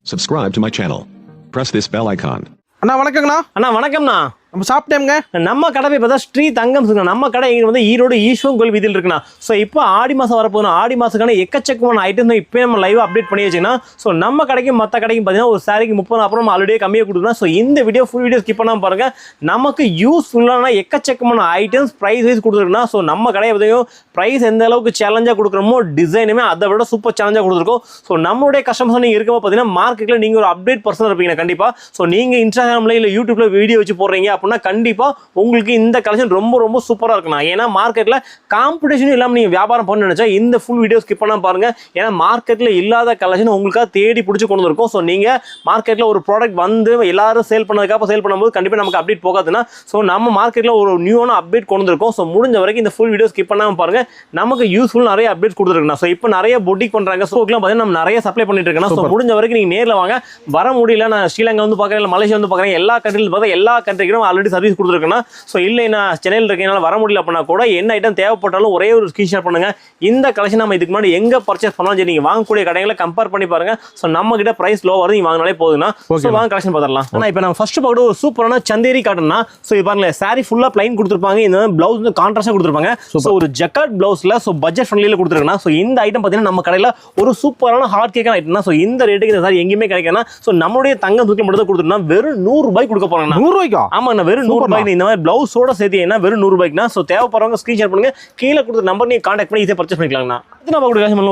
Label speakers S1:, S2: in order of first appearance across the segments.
S1: Subscribe to my channel. Press this bell icon.
S2: அண்ணா வணக்கங்கண்ணா.
S3: அண்ணா வணக்கம்ண்ணா.
S2: நம்ம சாப்பிட்டேங்க.
S3: நம்ம கடை போய் பார்த்தா ஸ்ரீ தங்கம் இருக்குண்ணா. நம்ம கடை இங்கே வந்து ஈரோடு ஈஸ்வரன் கோயில் வீதியில் இருக்குண்ணா. ஸோ இப்போ ஆடி மாதம் வரப்போகுதுண்ணா. ஆடி மாதத்துக்கான எக்கச்சக்கமான ஐட்டம் இப்போ நம்ம லைவாக அப்டேட் பண்ணி வச்சுன்னா ஸோ நம்ம கடைக்கும் மற்ற கடைக்கும் பார்த்தீங்கன்னா ஒரு சாரிக்கு 30 அப்புறம் ஆல்ரெடியே கம்மியாக கொடுத்துருந்தோம். ஸோ இந்த வீடியோ ஃபுல் வீடியோ ஸ்கிப் பண்ணாமல் பாருங்கள். நமக்கு யூஸ்ஃபுல்லான எக்கச்சக்கமான ஐட்டம்ஸ் ப்ரைஸ் வைஸ் கொடுத்துருக்குண்ணா. ஸோ நம்ம கடையை பார்த்தீங்கன்னா ப்ரைஸ் எந்த அளவுக்கு சேலஞ்சாக கொடுக்குறோமோ டிசைனுமே அதை விட சூப்பர் சேலஞ்சாக கொடுத்துருக்கோம். ஸோ நம்மளுடைய கஸ்டமர்ஸ் நீங்கள் இருக்கும்போது பார்த்தீங்கன்னா மார்க்கெட்டில் நீங்கள் ஒரு அப்டேட் பர்சன் இருப்பீங்க கண்டிப்பாக. ஸோ நீங்கள் இன்ஸ்டாகிராமில் இல்லை யூடியூப்ல வீடியோ வச்சு போடுறீங்க அப்படின்னா கண்டிப்பாக உங்களுக்கு இந்த கலெக்ஷன் ரொம்ப ரொம்ப சூப்பராக இருக்குண்ணா. ஏன்னா மார்க்கெட்டில் காம்படிஷன் இல்லாமல் நீங்கள் வியாபாரம் பண்ண நினைச்சா இந்த ஃபுல் வீடியோ ஸ்கிப் பண்ணாம பாருங்க. ஏன்னா மார்க்கெட்டில் இல்லாத கலெக்ஷன் உங்களுக்காக தேடி பிடிச்சி கொண்டு வந்திருக்கும். ஸோ நீங்கள் மார்க்கெட்டில் ஒரு ப்ராடக்ட் வந்து எல்லாரும் சேல் பண்ணதுக்காக சேல் பண்ணும்போது கண்டிப்பாக நமக்கு அப்டேட் போகாதுன்னா ஸோ நம்ம மார்க்கெட்டில் ஒரு நியூவான அப்டேட் கொண்டு வந்திருக்கோம். ஸோ முடிஞ்ச வரைக்கும் இந்த ஃபுல் வீடியோ ஸ்கிப் பண்ணாமல் பாருங்க. நமக்கு யூஸ்ஃபுல் நிறைய அப்டேட் கொடுத்துருக்குண்ணா. ஸோ இப்போ நிறைய பொட்டிக் பண்ணுறாங்க. ஸோ பார்த்தீங்கன்னா நம்ம நிறைய சப்ளை பண்ணிட்டு இருக்கோம். ஸோ முடிஞ்ச வரைக்கும் நீங்கள் நேரில் வாங்க. வர முடியல நான் ஸ்ரீலங்கா வந்து பார்க்குறேன், இல்லை மலேசியா வந்து பார்க்குறேன், எல்லா கண்ட்ரியில் பார்த்தா எல்லா கண்ட்ரிக்கும் ஆல்ரெடி சர்வீஸ் கொடுத்துருக்குன்னா. ஸோ இல்லை நான் சென்னையில் இருக்கேனால வர முடியல அப்படின்னா கூட என்ன ஐட்டம் தேவைப்பட்டாலும் ஒரே ஒரு ஸ்கிரீன்ஷாட் பண்ணுங்க. இந்த கலெக்ஷன் நம்ம இதுக்கு முன்னாடி எங்கே பர்ச்சேஸ் பண்ணாலும் சரி நீங்கள் வாங்கக்கூடிய கடைகளை கம்பேர் பண்ணி பாருங்க. ஸோ நம்ம கிட்ட பிரைஸ் லோ வருது, நீங்கள் வாங்கினாலே போதுன்னா. ஸோ வாங்க கலெக்ஷன் பார்த்துடலாம். ஆனால் இப்போ நம்ம ஃபர்ஸ்ட் பார்க்க ஒரு சூப்பரான சந்தேரி காட்டன்னா. ஸோ இது பாருங்களேன், சாரி ஃபுல்லாக பிளைன் கொடுத்துருப்பாங்க. இந்த பிளவுஸ் வந்து கான்ட்ராஸ்டாக கொடுத்துருப்பாங்க. ஸோ ஒரு ஜக்கார்ட் பிளவுஸில் ஸோ பட்ஜெட் ஃப்ரெண்ட்லியில் கொடுத்துருக்குன்னா. ஸோ இந்த ஐட்டம் பார்த்தீங்கன்னா நம்ம கடையில் ஒரு சூப்பரான ஹார்ட் கேக்கான ஐட்டம்னா. ஸோ இந்த ரேட்டுக்கு இந்த சாரி எங்கேயுமே கிடைக்கணும். ஸோ நம்மளுடைய தங்கம் தூக்கி மட்டும் கொடுத்துருந்தா வெறும் 100 ரூபாய் கொடுக்க போறாங்க.
S2: 100 ரூபாய்க்கா?
S3: ஆமாண்ணா, வெறும் 100 ரூபாய்க்கு இந்த மாதிரி பிளவுஸோட சேர்த்து என்ன வெறும் 100 ரூபாய்க்குனா. ஸோ தேவைப்படுறவங்க ஸ்கிரீன்ஷாட் பண்ணுங்க, கீழே கொடுத்த நம்பர் நீங்கள் கான்டாக்ட் பண்ணி ஈஸியாக பர்ச்சேஸ் பண்ணிக்கலாம்ண்ணா.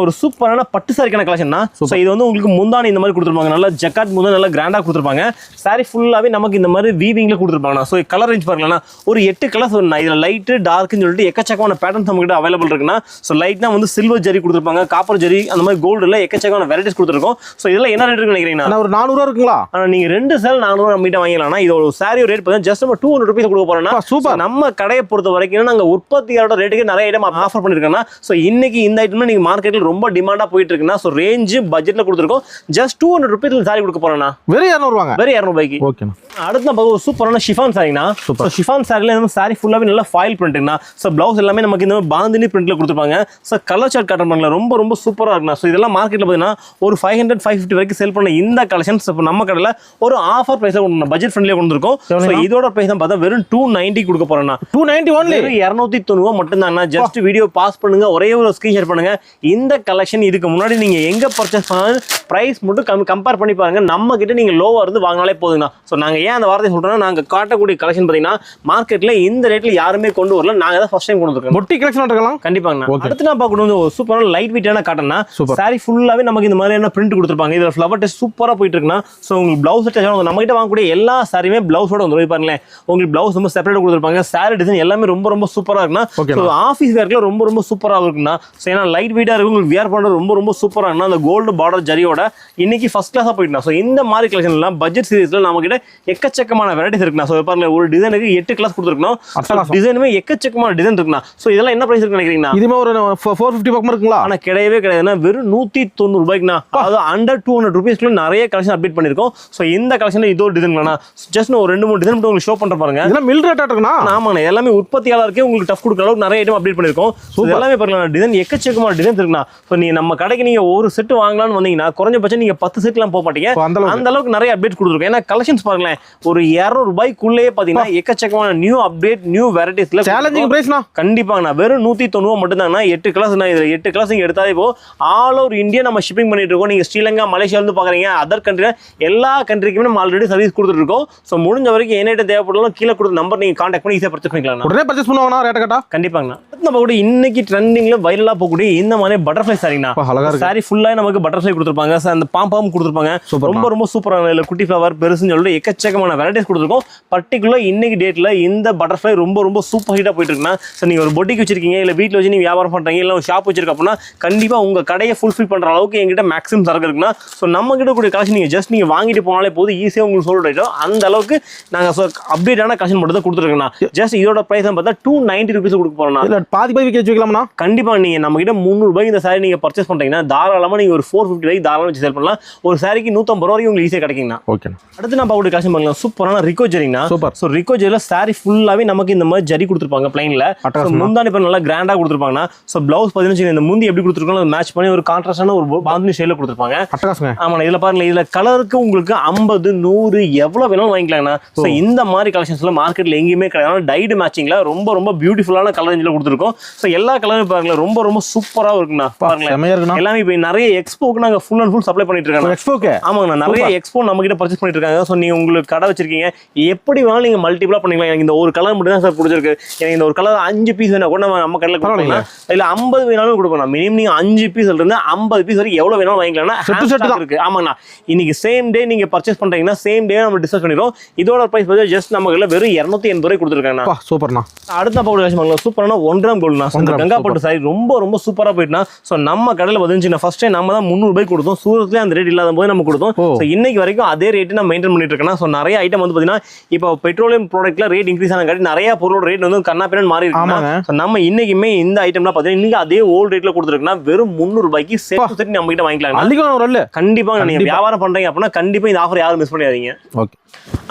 S3: ஒரு சூப்பரான பட்டு சாரிக்கான கலெக்ஷன். ஸோ இது வந்து உங்களுக்கு முந்தானி இந்த மாதிரி கொடுத்துருப்பாங்க. நல்லா ஜக்காட் முந்தானி நல்லா கிராண்டாக கொடுத்துருப்பாங்க. சாரி ஃபுல்லாகவே நமக்கு இந்த மாதிரி வீவிங்ல கொடுத்துருப்பாங்க. ஸோ கலர் ரேஞ்ச் பாருங்களா, ஒரு 8 கலர்ஸ் இதில் லைட்டு டார்க்னு சொல்லிட்டு எக்கச்சக்கமான பேட்டர்ன்ஸ் நம்ம கிட்ட அவைலபிள் இருக்குன்னா. ஸோ லைட்னா வந்து சில்வர் ஜரி கொடுத்துருப்பாங்க, காப்பர் ஜரி அந்த மாதிரி கோல்டுல எக்கச்சக்கமான வெரைட்டிஸ் கொடுத்துருக்கோம். ஸோ இதெல்லாம் என்ன ரேட் நினைக்கிறீங்கன்னா
S2: ஒரு 400 இருக்குங்களா?
S3: நீங்க 2 சேல் 400 நம்ம கிட்ட வாங்கிக்கலாம். இது ஒரு சாரி ரேட் பார்த்தீங்கன்னா ஜஸ்ட் நம்ம 200 ரூபீஸ் கொடுக்க போறோம்னா. சூப்பர். நம்ம கடையை பொறுத்த வரைக்கும் நாங்கள் உற்பத்தியாளரோட ரேட்டுக்கு நிறைய ஐட்டம் ஆஃபர் பண்ணிருக்கோம்னா. ஸோ இன்னைக்கு இந்த ஐட்டம் நீங்க மார்க்கெட்டில் ரொம்ப டிமாண்டா போயிட்டு இருக்குன்னா. ஸோ ரேஞ்சு பட்ஜெட்ல கொடுத்துருக்கோம். ஜஸ்ட் 200 ரூபீஸ் சாரி கொடுக்க போறோம்னா.
S2: வெறும் 200 ரூபாங்க. வெறும்
S3: 200 ரூபாய்க்கு.
S2: ஓகே.
S3: அடுத்து நம்ம ஒரு சூப்பரான ஷிஃபான் சாரினா. ஸோ ஷிஃபான் சாரில நம்ம சாரி ஃபுல்லாவே நல்லா ஃபாயில் பிரிண்ட்னா. ஸோ பிளவுஸ் எல்லாமே நமக்கு இந்த பாந்தினி பிரிண்ட்ல கொடுத்துருப்பாங்க. ஸோ கலர் சார்ட் காட்டன் பண்ணல ரொம்ப ரொம்ப சூப்பரா இருக்குண்ணா. ஸோ இதெல்லாம் மார்க்கெட்ல பார்த்தீங்கன்னா ஒரு 500-550 வரைக்கும் சேல் பண்ண இந்த கலெக்ஷன்ஸ் இப்போ நம்ம கடையில் ஒரு ஆஃபர் பிரைஸ்ல பட்ஜெட் ஃப்ரெண்ட்லியா கொண்டு இருக்கோம். ஸோ இதோட பிரைஸ் தான் பார்த்தா வெறும் 290 கொடுக்க போறேன்னா. 290 ஒன்லி. 290 மட்டும் தான். ஜஸ்ட் வீடியோ பாஸ் பண்ணுங்க, ஒரே ஒரு ஸ்கிரீன்ஷாட் பண்ணுங்க. இந்த கலெக்ஷன் இதுக்கு முன்னாடி நீங்க எங்க பர்ச்சேஸ் பண்ணாலும் பிரைஸ் மட்டும் கம்பேர் பண்ணி பாருங்க. நம்ம கிட்ட நீங்க லோவா இருந்து வாங்கினாலே போதுங்கண்ணா. ஸோ நாங்க ஏன் அந்த வார்த்தை சொல்றோம்னா, நாங்க காட்டக்கூடிய கலெக்ஷன் பார்த்தீங்கன்னா மார்க்கெட்ல இந்த ரேட்ல யாருமே கொண்டு வரல. நாங்க தான் ஃபர்ஸ்ட் டைம் கொண்டு வந்திருக்கோம்.
S2: பொட்டி கலெக்ஷன் இருக்கலாம் கண்டிப்பாங்க.
S3: அடுத்து நான் பார்க்கணும் ஒரு சூப்பரான லைட் வெயிட்டான காட்டன்னா. சாரி ஃபுல்லாவே நமக்கு இந்த மாதிரியான பிரிண்ட் கொடுத்துருப்பாங்க. இதுல ஃப்ளவர் டெஸ்ட் சூப்பரா போயிட்டு இருக்குன்னா. ஸோ உங்களுக்கு பிளவுஸ் நம்ம கிட்ட வாங்கக்கூடிய எல்லா சாரியுமே பிளவுஸோட வந்து பாருங்களேன். உங்களுக்கு பிளவுஸ் ரொம்ப செப்பரேட் கொடுத்துருப்பாங்க. சாரி டிசைன் எல்லாமே ரொம்ப ரொம்ப சூப்பரா இருக்குன்னா. ஸோ ஆஃபீஸ் வேர்க்குல ரொம்ப ரொம்ப சூப்பரா இருக்குன்னா. ஸோ ஏன்னா லைட் வெயிட்டா இருக்கும், உங்களுக்கு வியர் பண்றது ரொம்ப ரொம்ப சூப்பரா இருக்குன்னா. அந்த கோல்டு பார்டர் ஜரியோட இன்னைக்கு ஃபர்ஸ்ட் கிளாஸா போயிட்டுனா. ஸோ இந்த மாதிரி கலெக்ஷன் எல்லாம் பட்ஜெட் சீரிஸ்ல நம்ம கிட்ட எக்கச்சக்கமான வெரைட்டிஸ் இருக்குண்ணா. ஸோ பாருங்க, ஒரு டிசைனுக்கு 8 கிளாஸ் கொடுத்துருக்கோம். டிசைனுமே எக்கச்சக்கமான டிசைன் இருக்குண்ணா. ஸோ இதெல்லாம் என்ன பிரைஸ் இருக்கு நினைக்கிறீங்கன்னா?
S2: இதுமே ஒரு 450 பக்கம் இருக்குங்களா?
S3: ஆனா கிடையவே கிடையாதுன்னா வெறும் 190 ரூபாய்க்குண்ணா. அதாவது அண்டர் 200 ரூபீஸ்க்குள்ள நிறைய கலெக்ஷன் அப்டேட் பண்ணிருக்கோம். ஸோ இந்த கலெக்ஷன் இதோ டிசைன் ஜஸ்ட் ஒரு 2-3 டிசைன் மட்டும் உங்களுக்கு ஷோ பண்ற பாருங்க.
S2: இதெல்லாம் மில் ரேட்டா இருக்குண்ணா.
S3: ஆமாண்ணா, எல்லாமே உற்பத்தியாளருக்கே உங்களுக்கு டஃப் கொடுக்குற அளவுக்கு நிறைய ஐட்டம் அப்டேட் பண்ணிருக்கோம். எல்லாமே பாருங்க டிசைன் எக்கச்சக்கமான டிசைன் இருக்குண்ணா. ஸோ நீங்க நம்ம கடைக்கு நீங்க ஒரு செட் வாங்கலாம்னு வந்தீங்கன்னா குறைஞ்சபட்சம் நீங்க 10 செட்லாம் போக மாட்டீங்க. அந்த அளவுக்கு நிறைய அப்டேட் கொடுத்துருக்கோம். ஏன்னா கலெக்ஷன்ஸ் பாருங்களேன், ஒரு 200 ரூபாய்க்குள்ளேயே பாத்தீங்கன்னா எக்கச்சக்கமான நியூ அப்டேட் நியூ வெரைட்டிஸ்ல
S2: சேலஞ்சிங் பிரைஸ்னா.
S3: கண்டிப்பாங்கண்ணா வெறும் 190 மட்டும் தாங்கண்ணா. 8 கிளாஸ் இதுல 8 கிளாஸ் நீங்க எடுத்தாலே இப்போ ஆல் ஓவர் இந்தியா நம்ம ஷிப்பிங் பண்ணிட்டு இருக்கோம். நீங்க ஸ்ரீலங்கா மலேசியா வந்து பாக்குறீங்க, அதர் கண்ட்ரி எல்லா கண்ட்ரிக்குமே நம்ம ஆல்ரெடி சர்வீஸ் கொடுத்துட்டு இருக்கோம். ஸோ முடிஞ்ச வரைக்கும் என்ன தேவைப்பட்டாலும் கீழே கொடுத்த நம்பர் நீங்க கான்டாக்ட் பண்ணி ஈஸியா பர்ச்சேஸ் பண்ணிக்கலாம்.
S2: உடனே பர்ச்சேஸ் பண்ணுவாங்க ரேட் கட்டா.
S3: கண்டிப்பாங்க. நம்ம கூட இன்னைக்கு ட்ரெண்டிங்ல வைரலா போகக்கூடிய இந்த மாதிரி பட்டர்ஃப்ளை சாரிங்கண்ணா. சாரி ஃபுல்லா நமக்கு பட்டர்ஃப்ளை கொடுத்துருப்பாங்க. அந்த பாம் கொடுத்துருப்பாங்க. ரொம்ப ரொம்ப சூப்பரான இல்ல குட்டி ஃபிளவர் பெருசுன்னு சொல்லிட்டு எக்கச்சக்கமான வெரைட்டிஸ் கொடுத்துருக்கோம். பர்டிகுலர் இன்னைக்கு டேட்ல இந்த பட்டர்ஃப்ளை ரொம்ப ரொம்ப சூப்பர் ஹீட்டா போயிட்டு இருக்குன்னா. ஸோ நீங்க ஒரு பொட்டிக் வச்சிருக்கீங்க, இல்ல வீட்டில் வச்சு நீங்க வியாபாரம் பண்றீங்க, இல்ல ஷாப் வச்சிருக்க அப்படின்னா கண்டிப்பா உங்க கடையை ஃபுல்ஃபில் பண்ற அளவுக்கு எங்கிட்ட மேக்ஸிமம் சரக்கு இருக்குன்னா. ஸோ நம்ம கிட்ட கூடிய கலெக்ஷன் நீங்க ஜஸ்ட் நீங்க வாங்கிட்டு போனாலே போது ஈஸியா உங்களுக்கு சொல்லிட்டோம். அந்த அளவுக்கு நாங்க அப்டேட்டான கலெக்ஷன் மட்டும் தான் கொடுத்துருக்கோம். ஜஸ்ட் இதோட பிரைஸ் பார்த்தா 290 ரூபீஸ் கொடுக்க போறோம்.
S2: பாதி பாதி விற்க வச்சுக்கலாம்னா.
S3: கண்டிப்பா நீங்க நம்ம கிட்ட ரூபாய்க்கு இந்த சாரி நீங்க பர்ச்சேஸ் பண்றீங்கன்னா தாராளமா நீங்க ஒரு 450 ரூபாய்க்கு தாராளமா வச்சு சேல் பண்ணலாம். ஒரு சாரிக்கு 150 ரூபாய் வரைக்கும் உங்களுக்கு ஈஸியா கிடைக்குங்கண்ணா.
S2: ஓகே.
S3: அடுத்து நான் பார்க்கக்கூடிய கலெக்ஷன் பண்ணலாம் சூப்பரான ரிகோ ஜெரிங்கண்ணா.
S2: சூப்பர்.
S3: ஸோ ரிகோ ஜெரில சாரி ஃபுல்லாவே நமக்கு இந்த மாதிரி ஜரி கொடுத்துருப்பாங்க பிளைன்ல. முந்தானி பேர் நல்லா கிராண்டா கொடுத்துருப்பாங்க. ஸோ பிளவுஸ் பார்த்தீங்கன்னா இந்த முந்தி எப்படி கொடுத்துருக்கோம் மேட்ச் பண்ணி ஒரு கான்ட்ராஸ்டான ஒரு பாந்தினி ஷேட்ல கொடுத்துருப்பாங்க. ஆமா, இதுல பாருங்க, இதுல கலருக்கு உங்களுக்கு 50, 100 எவ்வளவு வேணாலும் வாங்கிக்கலாங்கண்ணா. ஸோ இந்த மாதிரி கலெக்ஷன்ஸ்ல மார்க்கெட்ல எங்கேயுமே கிடையாது. டைடு மேட்சிங்ல ரொம்ப ரொம்ப பியூட்டிஃபுல்லான கலர் ரேஞ்சில் கொடுத்துருக்கோம். ஸோ எல்லா கலரும் பாருங்களேன் ரொம்ப ரொம்ப சூப்பரா இருக்குண்ணா. பாருங்களேன் எல்லாமே இப்போ நிறைய எக்ஸ்போக்கு நாங்க ஃபுல் அண்ட் ஃபுல் சப்ளை பண்ணிட்டு இருக்காங்க. எக்ஸ்போக்கு ஆமாங்கண்ணா, நிறைய எக்ஸ்போ நம்ம கிட்ட பர்ச்சேஸ் பண்ணிட்டு இருக்காங்க. ஸோ நீங்க உங்களுக்கு கடை வச்சிருக்கீங்க, எப்படி வேணாலும் நீங்க மல்டிபிளா பண்ணிக்கலாம். எனக்கு இந்த ஒரு கலர் மட்டும் தான் சார் பிடிச்சிருக்கு, எனக்கு இந்த ஒரு கலர் 5 பீஸ் வேணா கூட நம்ம கடையில் கொடுக்கலாம். இல்ல 50 வேணாலும் கொடுக்கலாம். மினிமம் நீங்க 5 பீஸ் இருந்து 50 பீஸ் வரைக்கும் எவ்வளவு வேணாலும் வாங்கிக்கலாம் இருக்கு. ஆமாங்கண்ணா, இன்னைக்கு சேம் டே நீங்க பர்ச்சேஸ் பண்றீங்கன்னா சேம் டே நம்ம டிஸ்கஸ் பண்ணிடுறோம். இதோட பிரைஸ் பார்த்தா ஜஸ்ட் நம்ம கடையில் வெறும் 280 ரூபாய் கொடுத்துருக்காங்க. சூப்பர்ண்ணா. அடுத்த பவுடர் சூப்பரான 1 கிராம் கோல்டுனா கங்கா பட்டு சாரி ரொம்ப ரொம்ப சூப்பரா போயிட்டுனா. ஸோ நம்ம கடையில் வந்துச்சுன்னா ஃபர்ஸ்ட் டைம் நம்ம தான் 300 ரூபாய் கொடுத்தோம். சூரத்லேயே அந்த ரேட் இல்லாத போது நம்ம கொடுத்தோம். ஸோ இன்னைக்கு வரைக்கும் அதே ரேட்டு நம்ம மெயின்டைன் பண்ணிட்டு இருக்கேன். ஸோ நிறைய ஐட்டம் வந்து பார்த்தீங்கன்னா இப்போ பெட்ரோலியம் ப்ராடக்ட்ல ரேட் இன்க்ரீஸ் ஆன காட்டி நிறைய பொருளோட ரேட் வந்து கண்ணா பின்னாடி மாறி இருக்கு. நம்ம இன்னைக்குமே இந்த ஐட்டம்லாம் பார்த்தீங்கன்னா இன்னைக்கு அதே ஓல்டு ரேட்ல கொடுத்துருக்குன்னா வெறும் 300 ரூபாய்க்கு சேர்த்து நம்ம கிட்ட வாங்கிக்கலாம். கண்டிப்பா நீங்க வியாபாரம் பண்றீங்க அப்படின்னா கண்டிப்பா இந்த ஆஃபர் யாரும் மிஸ் பண்ணிடாதீங்க. ஓகே.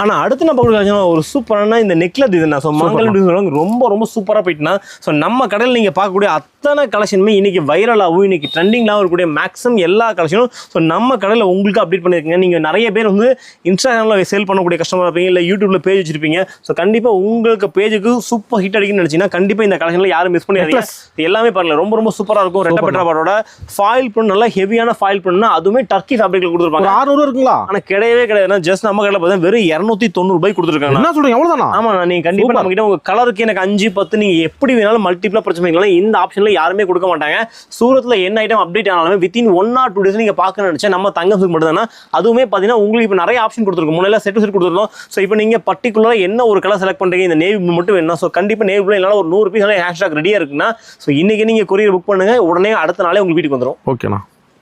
S3: ஆனா அடுத்து நம்ம ஒரு சூப்பரான இந்த நெக்லஸ் இதுனா ஸோ மங்கலம் ரொம்ப ரொம்ப சூப்பரா போயிட்டுனா. ஸோ நம்ம கடையில் நீங்க பார்க்கக்கூடிய அத்தனை கலெக்ஷனுமே இன்னைக்கு வைரலாகவும் இன்னைக்கு ட்ரெண்டிங்லாம் இருக்கக்கூடிய மேக்ஸிமம் எல்லா கலெக்ஷனும் ஸோ நம்ம கடையில் உங்களுக்கு அப்டேட் பண்ணியிருக்கீங்க. நீங்க நிறைய பேர் வந்து இன்ஸ்டாகிராமில் சேல் பண்ணக்கூடிய கஸ்டமர் இருப்பீங்க, இல்லை யூடியூப்ல பேஜ் வச்சிருப்பீங்க. ஸோ கண்டிப்பா உங்களுக்கு பேஜுக்கு சூப்பர் ஹிட் அடிக்குன்னு நினைச்சீங்கன்னா கண்டிப்பா இந்த கலெக்ஷன்ல யாரும் மிஸ் பண்ணிடாதீங்க. எல்லாமே பாருங்க ரொம்ப ரொம்ப சூப்பரா இருக்கும். ரெட்ட பெட்ரா பாட்டோட ஃபாயில் பண்ண நல்லா ஹெவியான ஃபாயில் பண்ணா அதுவுமே டர்க்கி ஃபேப்ரிக்ல கொடுத்துருப்பாங்க. 600 இருக்குங்களா? ஆனா கிடையவே கிடையாது. ஜஸ்ட் நம்ம கடையில் பார்த்தா வெறும் 290 ரூபாய் கொடுத்துருக்காங்க. என்ன சொல்றீங்க? அவ்வளவுதானா? ஆமா, நீங்க கண்டிப்பா நம்ம கிட்ட உங்க கலருக்கு எனக்கு 5, 10 நீங்க எப்படி வேணாலும் மல்டிபிளா பர்ச்சேஸ் பண்ணிக்கலாம். இந்த ஆப்ஷன்ல யாருமே கொடுக்க மாட்டாங்க. சூரத்ல என்ன ஐட்டம் அப்டேட் ஆனாலுமே வித்தின் 1 or 2 டேஸ் நீங்க பார்க்க நினைச்சா நம்ம தங்கம் சில்க் மட்டும் தானா. அதுவுமே பாத்தீங்கன்னா உங்களுக்கு இப்போ நிறைய ஆப்ஷன் கொடுத்துருக்கோம். முன்னாடி செட் கொடுத்துருந்தோம். ஸோ இப்போ நீங்க பர்டிகுலரா என்ன ஒரு கலர் செலக்ட் பண்றீங்க, இந்த நேவி ப்ளூ மட்டும் வேணும். ஸோ கண்டிப்பா நேவி ப்ளூ என்னால ஒரு 100 பீஸ் ஹேஷ்டாக் ரெடியா இருக்குன்னா ஸோ இன்னைக்கு நீங்க கொரியர் புக் பண்ணுங்க, உடனே அடுத்த நாளே உங்களுக்கு வீட்டுக்கு வந்துடும். ஓகேண்ணா.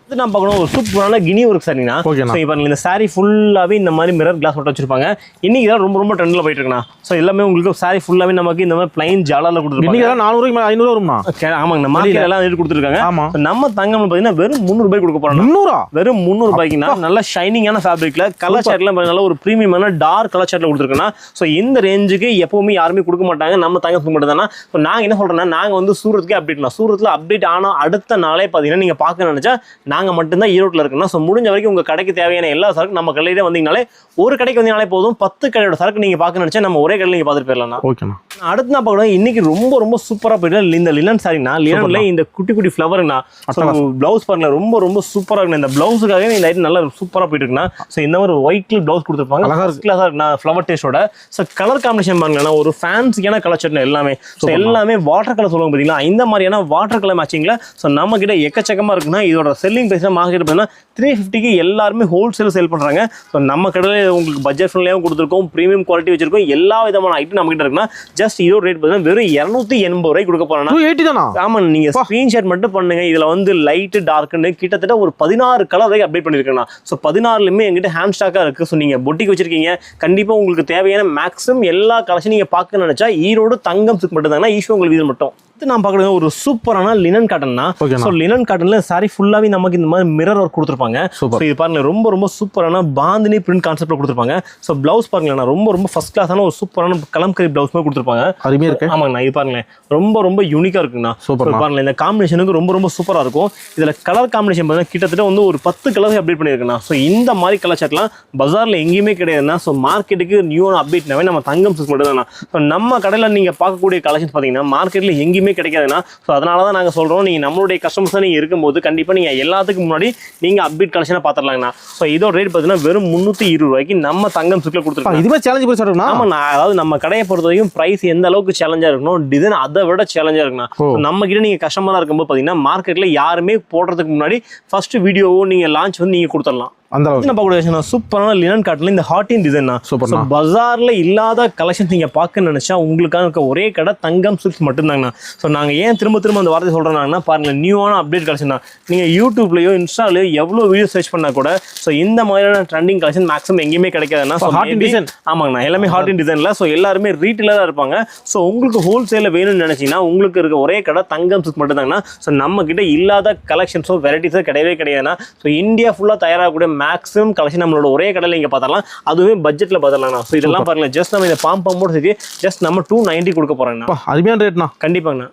S3: நான் பார்க்கணும் ஒரு சூப்பரான கினி ஒர்க் சாரினா. இப்போ இந்த சாரி ஃபுல்லாவே இந்த மாதிரி மிரர் கிளாஸ் மட்டும் வச்சிருப்பாங்க. இன்னைக்கு தான் ரொம்ப ரொம்ப ட்ரெண்ட்ல போயிட்டு இருக்குண்ணா. ஸோ எல்லாமே உங்களுக்கு சாரி ஃபுல்லாவே நமக்கு இந்த மாதிரி பிளைன் ஜாலால கொடுத்துருப்பாங்க. 400 500 வருமா? ஆமாங்க, மார்க்கெட் எல்லாம் ரேட் கொடுத்துருக்காங்க. நம்ம தங்கம் பார்த்தீங்கன்னா வெறும் 300 ரூபாய் கொடுக்க போறோம். 300 வெறும் 300 ரூபாய்க்குனா நல்ல ஷைனிங்கான ஃபேப்ரிக்ல கலர் ஷேட்லாம் நல்ல ஒரு பிரீமியமான டார்க் கலர் ஷேட்ல கொடுத்துருக்கேன்னா. ஸோ இந்த ரேஞ்சுக்கு எப்பவுமே யாருமே கொடுக்க மாட்டாங்க. நம்ம தங்கம் மட்டும் தானே. ஸோ நாங்க என்ன சொல்றோம்னா நாங்க வந்து சூரத்துக்கே அப்டேட்னா சூரத்ல அப்டேட் ஆனா அடுத்த நாளே பார்த்தீங்கன்னா நீங்க பார்க்க நினைச்சா நாங்க மட்டும்தான் ஈரோட்ல இருக்குன்னா. ஸோ முடிஞ்ச வரைக்கும் உங்க கடைக்கு தேவையான எல்லா சரக்கு நம்ம கடையில வந்தீங்கனாலே ஒரு கடைக்கு வந்தீங்கனாலே போதும். 10 கடையோட சரக்கு நீங்க பார்க்க நினைச்சா நம்ம ஒரே கடையில் நீங்க பார்த்துட்டு போயிடலாம். ஓகேண்ணா. அடுத்து நான் பார்க்கணும் இன்னைக்கு ரொம்ப ரொம்ப சூப்பரா போயிட்டு இந்த லினன் சாரினா லினன்ல இந்த குட்டி குட்டி ஃபிளவர்னா பிளவுஸ் பாருங்க ரொம்ப ரொம்ப சூப்பரா இருக்கு. இந்த பிளவுஸுக்காகவே இந்த ஐட்டம் நல்லா சூப்பரா போயிட்டு இருக்குன்னா. ஸோ இந்த மாதிரி ஒயிட் கலர் பிளவுஸ் கொடுத்துருப்பாங்க ஃபிளவர் டேஸ்டோட. ஸோ கலர் காம்பினேஷன் பாருங்கன்னா ஒரு ஃபேன்சியான கலர் ஷர்ட் எல்லாமே. ஸோ எல்லாமே வாட்டர் கலர் சொல்லுவாங்க பார்த்தீங்களா, இந்த மாதிரியான வாட்டர் கலர் மேட்சிங்ல. ஸோ நம்ம கிட்ட எக்கச்சக்கமா இருக்குன்னா இதோட செல்லிங் பிரைஸ் மார்க்கெட் 350க்கு எல்லாருமே ஹோல்சேல் சேல் பண்றாங்க. ஸோ நம்ம கடையில் உங்களுக்கு பட்ஜெட் ஃப்ரெண்ட்லியாகவும் கொடுத்துருக்கோம், ப்ரீமியம் குவாலிட்டி வச்சிருக்கோம், எல்லா விதமான ஐட்டம் நம்ம கிட்ட இருக்குன்னா ஜஸ்ட் இதோட ரேட் பார்த்தீங்கன்னா வெறும் 280 ரூபாய் கொடுக்க போறோம். 280 தானா? ஆமா, நீங்க ஸ்கிரீன்ஷாட் மட்டும் பண்ணுங்க. இதுல வந்து லைட் டார்க்னு கிட்டத்தட்ட ஒரு 16 கலர் வரைக்கும் அப்டேட் பண்ணிருக்கேன். ஸோ 16லுமே எங்கிட்ட ஹேண்ட் ஸ்டாக்கா இருக்கு. ஸோ நீங்க பொட்டிக்கு வச்சிருக்கீங்க, கண்டிப்பா உங்களுக்கு தேவையான மேக்ஸிமம் எல்லா கலெக்ஷன் நீங்க பார்க்க நினைச்சா ஈரோடு தங்கம் சில்க் மட்டும் தாங்கன்னா ஈஸ்வரன் கோவில் வீதியில் மட்டும். நான் பார்க்குறது ஒரு சூப்பரான லினன் காட்டன்னா. ஸோ லினன் காட்டன்ல சாரி ஃபுல்லாவே நமக்கு இந்த மாதிரி மிரர் ஒர்க் கொடுத்துருப்பாங்க. ஸோ இது பாருங்க ரொம்ப ரொம்ப சூப்பரான பாந்தினி பிரிண்ட் கான்செப்ட்ல கொடுத்துருப்பாங்க. ஸோ பிளவுஸ் பாருங்களேன் ரொம்ப ரொம்ப ஃபர்ஸ்ட் கிளாஸான ஒரு சூப்பரான கலம்கரி பிளவுஸ் மாதிரி கொடுத்துருப்பாங்க. அருமையா இருக்கு. ஆமாங்கண்ணா, இது பாருங்களேன் ரொம்ப ரொம்ப யூனிக்கா இருக்குங்கண்ணா. சூப்பர் பாருங்களேன், இந்த காம்பினேஷனுக்கு ரொம்ப ரொம்ப சூப்பரா இருக்கும். இதுல கலர் காம்பினேஷன் பார்த்தீங்கன்னா கிட்டத்தட்ட வந்து ஒரு 10 கலர் அப்டேட் பண்ணியிருக்குண்ணா. ஸோ இந்த மாதிரி கலர் சாட்லாம் பஜார்ல எங்கேயுமே கிடையாதுன்னா. ஸோ மார்க்கெட்டுக்கு நியூவான அப்டேட்னாவே நம்ம தங்கம் சில்க் மட்டும் தானா. ஸோ நம்ம கடையில் நீங்க பார்க்கக்கூடிய கலெக்ஷன் பார்த்தீங்கன்னா மார்க்கெட்ல எங்கேயுமே கிடைக்காதுன்னா. ஸோ அதனால தான் நாங்கள் சொல்றோம், நீங்க நம்மளுடைய கஸ்டமர்ஸாக நீங்க இருக்கும்போது கண்டிப்பா நீங்க எல்லாத்துக்கும் முன்னாடி நீங்க அப்டேட் கலெக்ஷனை பார்த்துடலாங்கண்ணா. ஸோ இதோட ரேட் பார்த்தீங்கன்னா வெறும் 320 ரூபாய்க்கு நம்ம தங்கம் சில்க்ல கொடுத்துருக்கோம். இதுவே சேலஞ்ச் போய் சொல்றோம். ஆமாண்ணா, அதாவது நம்ம கடையை பொறுத்த வரைக்கும் பிரைஸ் எந்த அளவுக்கு சேலஞ்சா இருக்கணும், டிசைன் அதை விட சேலஞ்சா இருக்குண்ணா. நம்ம கிட்ட நீங்க கஸ்டமரா இருக்கும்போது பாத்தீங்கன்னா மார்க்கெட்ல யாருமே போடுறதுக்கு முன்னாடி ஃபர்ஸ்ட் வீடியோவோ நீங்க லான்ச் வந்து நீங்க கொடுத்துடலாம்.
S2: அந்த அளவுக்கு
S3: நம்ம கூட சூப்பரான லினன் காட்டன்ல இந்த ஹாட்டின் டிசைன்
S2: சூப்பர்ண்ணா.
S3: பஜார்ல இல்லாத கலெக்ஷன் நீங்க பார்க்க நினைச்சா உங்களுக்காக இருக்க ஒரே கடை தங்கம் சில்க்ஸ் மட்டும்தாங்கண்ணா. ஸோ நாங்க ஏன் திரும்ப திரும்ப அந்த வார்த்தை சொல்றோம்னா பாருங்க, நியூவான அப்டேட் கலெக்ஷன் தான். நீங்க யூடியூப்லயோ இன்ஸ்டாலயோ எவ்வளவு வீடியோ சர்ச் பண்ணா கூட ஸோ இந்த மாதிரியான ட்ரெண்டிங் கலெக்ஷன் மேக்ஸிமம் எங்கேயுமே கிடைக்காதுன்னா.
S2: ஹாட்டின் டிசைன்
S3: ஆமாங்கண்ணா, எல்லாமே ஹாட்டின் டிசைன்ல. ஸோ எல்லாருமே ரீட்டெயிலரா இருப்பாங்க. ஸோ உங்களுக்கு ஹோல்சேல வேணும்னு நினைச்சீங்கன்னா உங்களுக்கு இருக்க ஒரே கடை தங்கம் சில்க்ஸ் மட்டும்தாங்கண்ணா. ஸோ நம்ம கிட்ட இல்லாத கலெக்ஷன்ஸோ வெரைட்டிஸோ கிடையவே கிடையாதுன்னா. ஸோ இந்தியா ஃபுல்லா தயாராகக்கூடிய மேக்ஸிமம் கலெக்ஷன் நம்மளோட ஒரே கடையில் இங்கே பார்த்தலாம். அதுவே பட்ஜெட்டில் பார்த்தலாம். ஸோ இதெல்லாம் பாருங்க, ஜஸ்ட் நம்ம இந்த பாம்போட சேர்த்து ஜஸ்ட் நம்ம 290 கொடுக்க போறோம்ண்ணா.
S2: அருமையான ரேட்ண்ணா.
S3: கண்டிப்பாங்கண்ணா.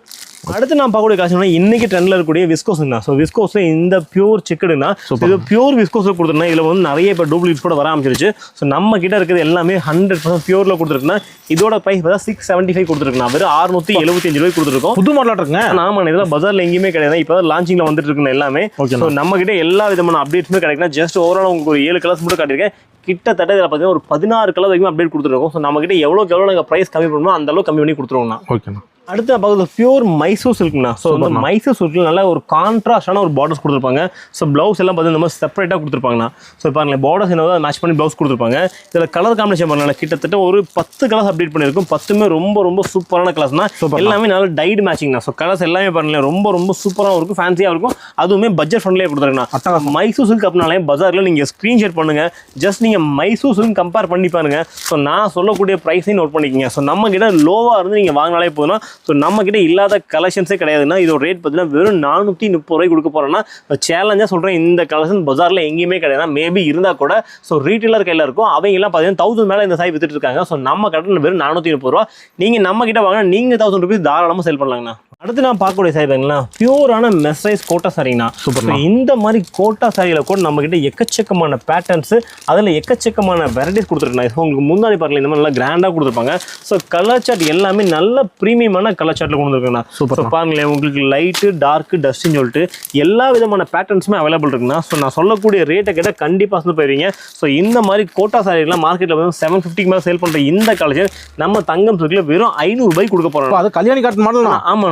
S3: அடுத்து நான் பார்க்கக்கூடிய கலெக்ஷன் இன்னைக்கு ட்ரெண்ட்ல இருக்கக்கூடிய விஸ்கோஸ்ண்ணா. ஸோ விஸ்கோஸ்ல இந்த பியூர் சிக்கடுனா இது பியூர் விஸ்கோஸ்ல கொடுத்துருந்தா இதுல வந்து நிறைய இப்போ டூப்ளிகேட்ஸ் கூட வர ஆரம்பிச்சிருச்சு. ஸோ நம்ம கிட்ட இருக்கிறது எல்லாமே 100% பியூர்ல கொடுத்துருக்குன்னா. இதோட பிரைஸ் பார்த்தா 675 கொடுத்துருக்குண்ணா. வெறும் 675 ரூபாய் கொடுத்துருக்கோம்.
S2: புது மாடலா இருக்குங்க.
S3: ஆமா, இதெல்லாம் பஜார்ல எங்கேயுமே கிடையாது. இப்போ லான்ச்சிங்ல வந்துட்டு இருக்குன்னு எல்லாமே. ஸோ நம்ம கிட்ட எல்லா விதமான அப்டேட்ஸுமே கிடைக்கும். ஜஸ்ட் ஓவரால் உங்களுக்கு ஒரு 7 கலர்ஸ் மட்டும் காட்டியிருக்கேன். கிட்டத்தட்ட இதில் பார்த்தீங்கன்னா ஒரு 16 கலர் வரைக்கும் அப்டேட் கொடுத்துருக்கோம். ஸோ நம்ம கிட்ட எவ்வளோ நாங்கள் ப்ரைஸ் கம்மி பண்ணணும் அந்த அளவுக்கு கம்மி பண்ணி கொடுத்துருவோம்ண்ணா.
S2: ஓகேண்ணா.
S3: அடுத்து பார்க்குறது பியூர் மைசூர் சில்க்னா. ஸோ வந்து மைசூர் சில்க்ல நல்ல ஒரு கான்ட்ராஸ்டான ஒரு பார்டர்ஸ் கொடுத்துருப்பாங்க. ஸோ ப்ளவுஸ் எல்லாம் பார்த்தீங்கன்னா நம்ம செப்பரேட்டாக கொடுத்துருப்பாங்கண்ணா. ஸோ பாருங்க, பார்டர்ஸ் என்ன மேட்ச் பண்ணி ப்ளவுஸ் கொடுத்துருப்பாங்க. இதில் கலர் காம்பினேஷன் பண்ணலாம். கிட்டத்தட்ட ஒரு 10 கலர்ஸ் அப்டேட் பண்ணியிருக்கும். 10மே ரொம்ப சூப்பரான கலர்ஸ்னா. எல்லாமே நல்ல டைடு மேட்சிங்னா. ஸோ கலர்ஸ் எல்லாமே பாருங்க ரொம்ப சூப்பராக இருக்கும், ஃபேன்சியாக இருக்கும். அதுவுமே பட்ஜெட் ஃப்ரெண்ட்லியாக கொடுத்துருக்கேன். மைசூர் சில்க் அப்படின்னாலே பஜாரில் நீங்கள் ஸ்க்ரீன்ஷாட் பண்ணுங்க. ஜஸ்ட் நீங்கள் மைசூர் சில்க் கம்பேர் பண்ணி பாருங்க. ஸோ நான் சொல்லக்கூடிய ப்ரைஸையும் நோட் பண்ணிக்கோங்க. ஸோ நம்ம கிட்ட லோவாக இருந்து நீங்கள் வாங்கினாலே போதும். ஸோ நம்ம கிட்ட இல்லாத கலெக்ஷன்ஸே கிடையாதுன்னா. இதோட ரேட் பார்த்தீங்கன்னா வெறும் 430 ரூபாய் கொடுக்க போறோம்னா. சேலஞ்சாக சொல்கிறேன், இந்த கலெக்ஷன் பஜாரில் எங்கேயுமே கிடையாது. மேபி இருந்தால் கூட ஸோ ரீட்டெயிலர் கையில் இருக்கும். அவங்க எல்லாம் பார்த்தீங்கன்னா 1000 மேலே இந்த சாய் வித்துட்டு இருக்காங்க. ஸோ நம்ம கடையில் வெறும் 430 ரூபா. நீங்கள் நம்ம கிட்ட வாங்கினா நீங்கள் 1000 ரூபீஸ் தாராளமாக சேல் பண்ணலாங்கண்ணா. அடுத்து நான் பார்க்கக்கூடிய சாரி பாருங்களா, பியூரான மெஸ்ரைஸ் கோட்டா சாரிங்கண்ணா. சூப்பர். இந்த மாதிரி கோட்டா சாரியில கூட நம்ம கிட்ட எக்கச்சக்கமான பேட்டர்ன்ஸ், அதில் எக்கச்சக்கமான வெரைட்டிஸ் கொடுத்துருக்காங்க. உங்களுக்கு முன்னாடி பாருங்க, இந்த மாதிரி நல்லா கிராண்டாக கொடுத்துருப்பாங்க. ஸோ கலர் சார்ட் எல்லாமே நல்ல ப்ரீமியமான கலர் சார்ட்ல கொண்டு வந்துருக்குண்ணா. சூப்பர். பாருங்களேன், உங்களுக்கு லைட்டு டார்க்கு டஸ்ட்னு சொல்லிட்டு எல்லா விதமான பேட்டர்ன்ஸுமே அவைலபிள் இருக்குண்ணா. ஸோ நான் சொல்லக்கூடிய ரேட்டை கிட்ட கண்டிப்பாக வந்து போயிருவீங்க. ஸோ இந்த மாதிரி கோட்டா சாரிலாம் மார்க்கெட்டில் வந்து 750 மேலே சேல் பண்ணுற இந்த கலெக்ஷன் நம்ம தங்கம் சில்க்ல வெறும் 500 ரூபாய் கொடுக்க போறோம்.
S2: அது கல்யாணி காட்டன் மாடல்.
S3: ஆமா,